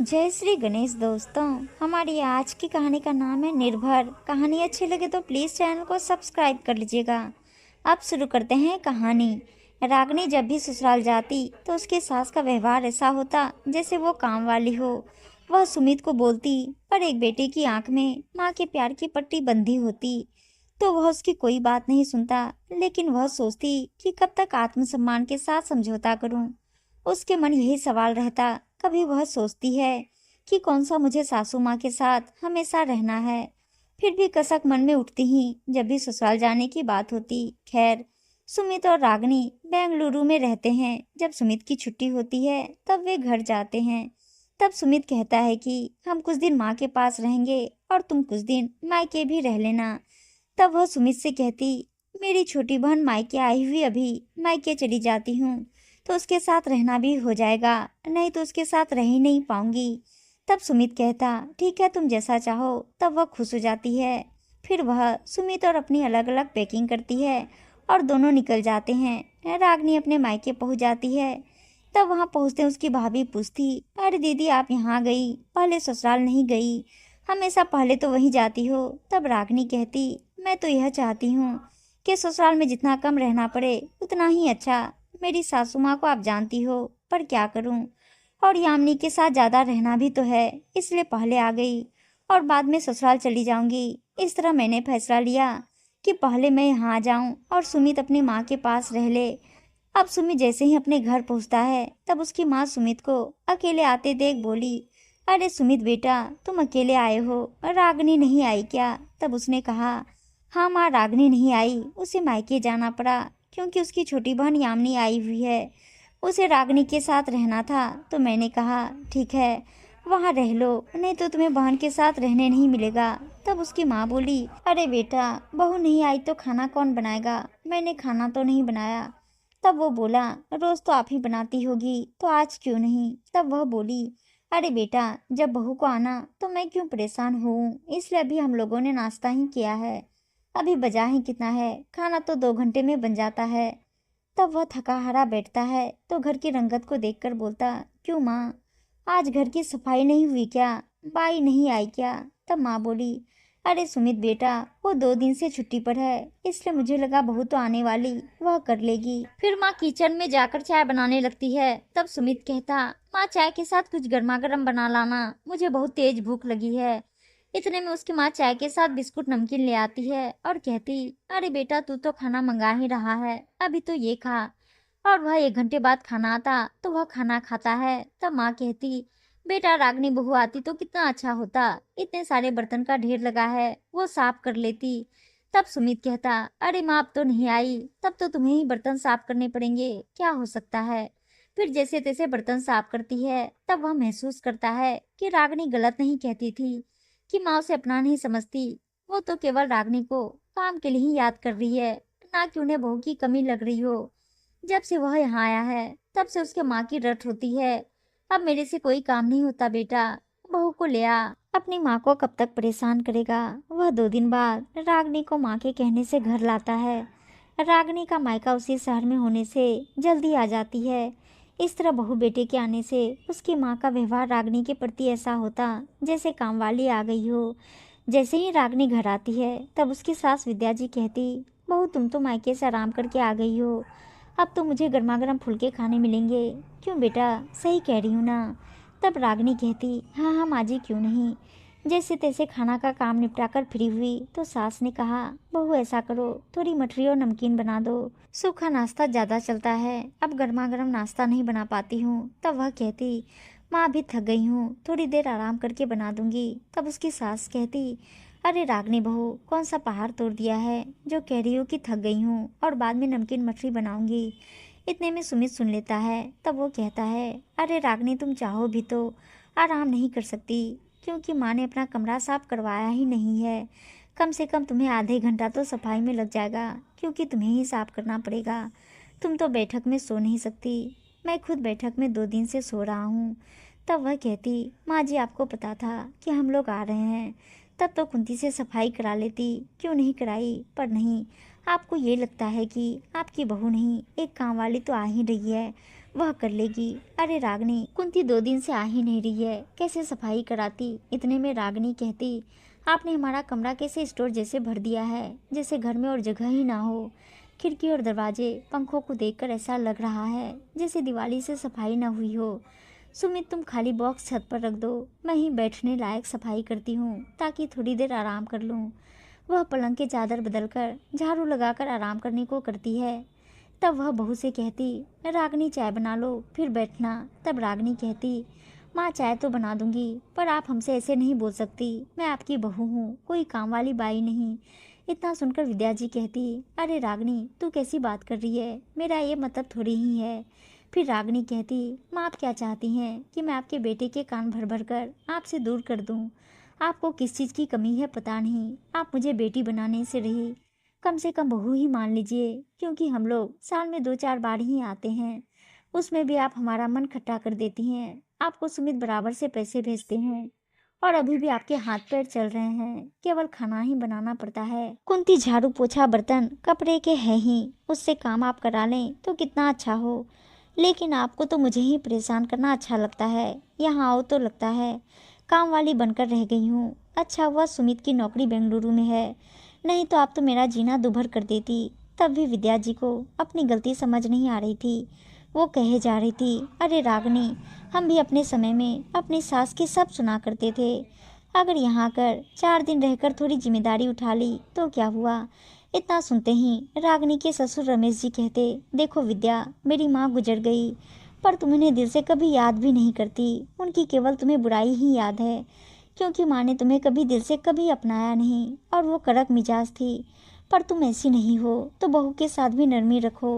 जय श्री गणेश दोस्तों। हमारी आज की कहानी का नाम है निर्भर। कहानी अच्छी लगे तो प्लीज़ चैनल को सब्सक्राइब कर लीजिएगा। अब शुरू करते हैं कहानी। रागिनी जब भी ससुराल जाती तो उसके सास का व्यवहार ऐसा होता जैसे वो काम वाली हो। वह सुमित को बोलती पर एक बेटे की आंख में माँ के प्यार की पट्टी बंधी होती तो वह उसकी कोई बात नहीं सुनता। लेकिन वह सोचती कि कब तक आत्मसम्मान के साथ समझौता करूं। उसके मन यही सवाल रहता। कभी वह सोचती है कि कौन सा मुझे सासू माँ के साथ हमेशा रहना है, फिर भी कसक मन में उठती ही जब भी ससुराल जाने की बात होती। खैर, सुमित और रागिनी बेंगलुरु में रहते हैं। जब सुमित की छुट्टी होती है तब वे घर जाते हैं। तब सुमित कहता है कि हम कुछ दिन माँ के पास रहेंगे और तुम कुछ दिन मायके भी रह लेना। तब वह सुमित से कहती, मेरी छोटी बहन मायके आई हुई अभी मायके चली जाती हूँ तो उसके साथ रहना भी हो जाएगा, नहीं तो उसके साथ रह ही नहीं पाऊंगी। तब सुमित कहता, ठीक है तुम जैसा चाहो। तब वह खुश हो जाती है। फिर वह सुमित और अपनी अलग अलग पैकिंग करती है और दोनों निकल जाते हैं। रागिनी अपने मायके पहुंच जाती है। तब वहां पहुंचते उसकी भाभी पूछती, अरे दीदी आप यहाँ गई, पहले ससुराल नहीं गई, हमेशा पहले तो वहीं जाती हो। तब रागिनी कहती, मैं तो यह चाहती हूँ कि ससुराल में जितना कम रहना पड़े उतना ही अच्छा। मेरी सासू माँ को आप जानती हो, पर क्या करूं। और यामिनी के साथ ज्यादा रहना भी तो है, इसलिए पहले आ गई और बाद में ससुराल चली जाऊंगी। इस तरह मैंने फैसला लिया कि पहले मैं यहाँ आ जाऊं और सुमित अपनी माँ के पास रह ले। अब सुमित जैसे ही अपने घर पहुँचता है तब उसकी माँ सुमित को अकेले आते देख बोली, अरे सुमित बेटा तुम अकेले आए हो, रागिनी नहीं आई क्या? तब उसने कहा, हाँ माँ रागिनी नहीं आई, उसे मायके जाना पड़ा क्योंकि उसकी छोटी बहन यामिनी आई हुई है। उसे रागिनी के साथ रहना था तो मैंने कहा ठीक है वहाँ रह लो, नहीं तो तुम्हें बहन के साथ रहने नहीं मिलेगा। तब उसकी माँ बोली, अरे बेटा बहू नहीं आई तो खाना कौन बनाएगा, मैंने खाना तो नहीं बनाया। तब वो बोला, रोज तो आप ही बनाती होगी तो आज क्यों नहीं? तब वह बोली, अरे बेटा जब बहू को आना तो मैं क्यों परेशान हूँ, इसलिए अभी हम लोगों ने नाश्ता ही किया है। अभी बजा ही कितना है, खाना तो 2 घंटे में बन जाता है। तब वह थका हारा बैठता है तो घर की रंगत को देखकर बोलता, क्यों माँ आज घर की सफाई नहीं हुई क्या, बाई नहीं आई क्या? तब माँ बोली, अरे सुमित बेटा वो 2 दिन से छुट्टी पर है, इसलिए मुझे लगा बहू तो आने वाली, वह कर लेगी। फिर माँ किचन में जाकर चाय बनाने लगती है। तब सुमित कहता, माँ चाय के साथ कुछ गर्मा गर्म बना लाना, मुझे बहुत तेज भूख लगी है। इतने में उसकी माँ चाय के साथ बिस्कुट नमकीन ले आती है और कहती, अरे बेटा तू तो खाना मंगा ही रहा है, अभी तो ये खा। और वह 1 घंटे बाद खाना आता तो वह खाना खाता है। तब माँ कहती, बेटा रागिनी बहू आती तो कितना अच्छा होता, इतने सारे बर्तन का ढेर लगा है वो साफ कर लेती। तब सुमित कहता, अरे माँ अब तो नहीं आई, तब तो तुम्हें ही बर्तन साफ करने पड़ेंगे, क्या हो सकता है। फिर जैसे तैसे बर्तन साफ करती है। तब वह महसूस करता है कि रागिनी गलत नहीं कहती थी कि माँ उसे अपना नहीं समझती। वो तो केवल रागिनी को काम के लिए ही याद कर रही है, ना कि उन्हें बहू की कमी लग रही हो। जब से वह यहाँ आया है तब से उसके माँ की रट होती है, अब मेरे से कोई काम नहीं होता बेटा, बहू को ले आ। अपनी माँ को कब तक परेशान करेगा। वह 2 दिन बाद रागिनी को माँ के कहने से घर लाता है। रागिनी का मायका उसी शहर में होने से जल्दी आ जाती है। इस तरह बहू बेटे के आने से उसकी माँ का व्यवहार रागिनी के प्रति ऐसा होता जैसे कामवाली आ गई हो। जैसे ही रागिनी घर आती है तब उसकी सास विद्या जी कहती, बहू तुम तो मायके से आराम करके आ गई हो, अब तो मुझे गर्मा गर्म फुलके खाने मिलेंगे, क्यों बेटा सही कह रही हूँ ना? तब रागिनी कहती, हाँ हाँ माँ जी क्यों नहीं। जैसे तैसे खाना का काम निपटाकर फ्री हुई तो सास ने कहा, बहू ऐसा करो थोड़ी मठरी और नमकीन बना दो, सूखा नाश्ता ज़्यादा चलता है, अब गर्मा गर्म नाश्ता नहीं बना पाती हूँ। तब वह कहती, माँ अभी थक गई हूँ, थोड़ी देर आराम करके बना दूंगी। तब उसकी सास कहती, अरे रागिनी बहू कौन सा पहाड़ तोड़ दिया है जो कह रही हो कि थक गई हूँ और बाद में नमकीन मठरी बनाऊंगी। इतने में सुमित सुन लेता है। तब वो कहता है, अरे रागिनी तुम चाहो भी तो आराम नहीं कर सकती क्योंकि माँ ने अपना कमरा साफ करवाया ही नहीं है। कम से कम तुम्हें आधे घंटा तो सफाई में लग जाएगा क्योंकि तुम्हें ही साफ करना पड़ेगा। तुम तो बैठक में सो नहीं सकती, मैं खुद बैठक में 2 दिन से सो रहा हूँ। तब वह कहती, माँ जी आपको पता था कि हम लोग आ रहे हैं, तब तो कुंती से सफाई करा लेती, क्यों नहीं कराई? पर नहीं, आपको ये लगता है कि आपकी बहू नहीं एक काम वाली तो आ ही रही है, वह कर लेगी। अरे रागनी, कुंती 2 दिन से आ ही नहीं रही है, कैसे सफाई कराती। इतने में रागनी कहती, आपने हमारा कमरा कैसे स्टोर जैसे भर दिया है, जैसे घर में और जगह ही ना हो। खिड़की और दरवाजे पंखों को देखकर ऐसा लग रहा है जैसे दिवाली से सफाई ना हुई हो। सुमित, तुम खाली बॉक्स छत पर रख दो, मैं ही बैठने लायक सफाई करती हूँ ताकि थोड़ी देर आराम कर लूँ। वह पलंग के चादर बदलकर झाड़ू लगाकर आराम करने को करती है। तब वह बहू से कहती, रागनी चाय बना लो फिर बैठना। तब रागनी कहती, माँ चाय तो बना दूंगी, पर आप हमसे ऐसे नहीं बोल सकती, मैं आपकी बहू हूँ, कोई काम वाली बाई नहीं। इतना सुनकर विद्या जी कहती, अरे रागनी, तू कैसी बात कर रही है, मेरा ये मतलब थोड़ी ही है। फिर रागनी कहती, माँ आप क्या चाहती हैं कि मैं आपके बेटे के कान भर भर कर आपसे दूर कर दूँ। आपको किस चीज़ की कमी है पता नहीं, आप मुझे बेटी बनाने से रही कम से कम बहू ही मान लीजिए, क्योंकि हम लोग साल में 2-4 बार ही आते हैं, उसमें भी आप हमारा मन खट्टा कर देती हैं। आपको सुमित बराबर से पैसे भेजते हैं और अभी भी आपके हाथ पैर चल रहे हैं, केवल खाना ही बनाना पड़ता है। कुंती झाड़ू पोछा बर्तन कपड़े के है ही, उससे काम आप करा लें तो कितना अच्छा हो। लेकिन आपको तो मुझे ही परेशान करना अच्छा लगता है। यहाँ आओ तो लगता है काम वाली बनकर रह गई हूँ। अच्छा हुआ सुमित की नौकरी बेंगलुरु में है, नहीं तो आप तो मेरा जीना दुभर कर देती। तब भी विद्या जी को अपनी गलती समझ नहीं आ रही थी। वो कहे जा रही थी, अरे रागनी, हम भी अपने समय में अपनी सास की सब सुना करते थे। अगर यहाँ कर 4 दिन रहकर थोड़ी जिम्मेदारी उठा ली तो क्या हुआ। इतना सुनते ही रागनी के ससुर रमेश जी कहते, देखो विद्या, मेरी माँ गुजर गई, पर तुम उन्हें दिल से कभी याद भी नहीं करती। उनकी केवल तुम्हें बुराई ही याद है, क्योंकि माँ ने तुम्हें कभी दिल से कभी अपनाया नहीं और वो कड़क मिजाज थी। पर तुम ऐसी नहीं हो तो बहू के साथ भी नरमी रखो।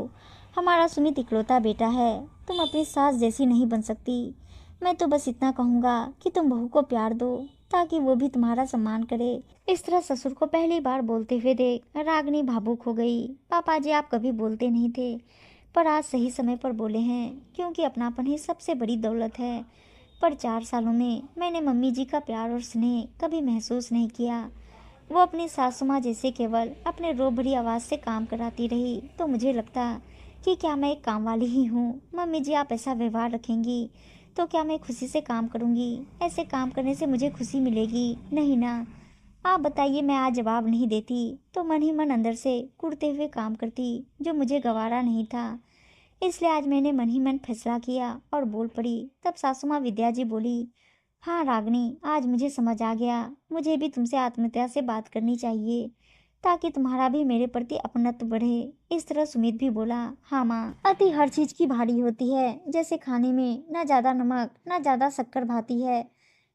हमारा सुमित इकलौता बेटा है, तुम अपनी सास जैसी नहीं बन सकती। मैं तो बस इतना कहूँगा कि तुम बहू को प्यार दो ताकि वो भी तुम्हारा सम्मान करे। इस तरह ससुर को पहली बार बोलते हुए देख रागनी भावुक हो गई। पापा जी, आप कभी बोलते नहीं थे, पर आज सही समय पर बोले हैं, क्योंकि अपनापन ही सबसे बड़ी दौलत है। पर 4 सालों में मैंने मम्मी जी का प्यार और स्नेह कभी महसूस नहीं किया। वो अपनी सासू माँ जैसे केवल अपने रोब भरी आवाज़ से काम कराती रही, तो मुझे लगता कि क्या मैं एक काम वाली ही हूँ। मम्मी जी, आप ऐसा व्यवहार रखेंगी तो क्या मैं खुशी से काम करूँगी? ऐसे काम करने से मुझे खुशी मिलेगी नहीं ना। आप बताइए। मैं आज जवाब नहीं देती तो मन ही मन अंदर से कुढ़ते हुए काम करती, जो मुझे गवारा नहीं था। इसलिए आज मैंने मन ही मन फैसला किया और बोल पड़ी। तब सासू माँ विद्या जी बोली, हाँ रागनी, आज मुझे समझ आ गया, मुझे भी तुमसे आत्मीयता से बात करनी चाहिए ताकि तुम्हारा भी मेरे प्रति अपनत्व बढ़े। इस तरह सुमित भी बोला, हाँ माँ, अति हर चीज की भारी होती है, जैसे खाने में ना ज्यादा नमक ना ज्यादा शक्कर भाती है,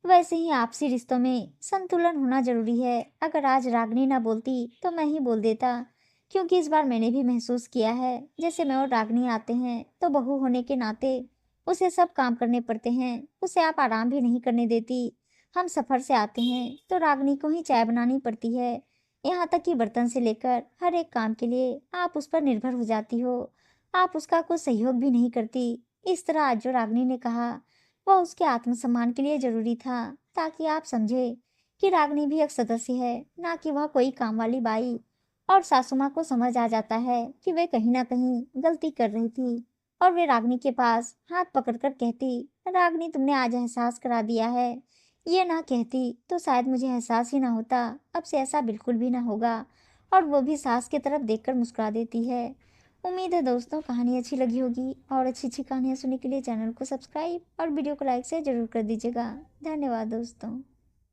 वैसे ही आपसी रिश्तों में संतुलन होना जरूरी है। अगर आज रागनी ना बोलती तो मैं ही बोल देता, क्योंकि इस बार मैंने भी महसूस किया है जैसे मैं और रागनी आते हैं तो बहू होने के नाते उसे सब काम करने पड़ते हैं, उसे आप आराम भी नहीं करने देती। हम सफर से आते हैं तो रागनी को ही चाय बनानी पड़ती है, यहाँ तक कि बर्तन से लेकर हर एक काम के लिए आप उस पर निर्भर हो जाती हो, आप उसका कोई सहयोग भी नहीं करती। इस तरह आज जो रागनी ने कहा वह उसके आत्मसम्मान के लिए जरूरी था, ताकि आप समझे कि रागनी भी एक सदस्य है, ना कि वह कोई काम वाली बाई। और सासू माँ को समझ आ जाता है कि वे कहीं ना कहीं गलती कर रही थी, और वे रागनी के पास हाथ पकड़कर कहती, रागनी, तुमने आज एहसास करा दिया है, ये ना कहती तो शायद मुझे एहसास ही ना होता। अब से ऐसा बिल्कुल भी ना होगा। और वो भी सास की तरफ देखकर मुस्कुरा देती है। उम्मीद है दोस्तों कहानी अच्छी लगी होगी, और अच्छी अच्छी कहानियाँ सुनने के लिए चैनल को सब्सक्राइब और वीडियो को लाइक से जरूर कर दीजिएगा। धन्यवाद दोस्तों।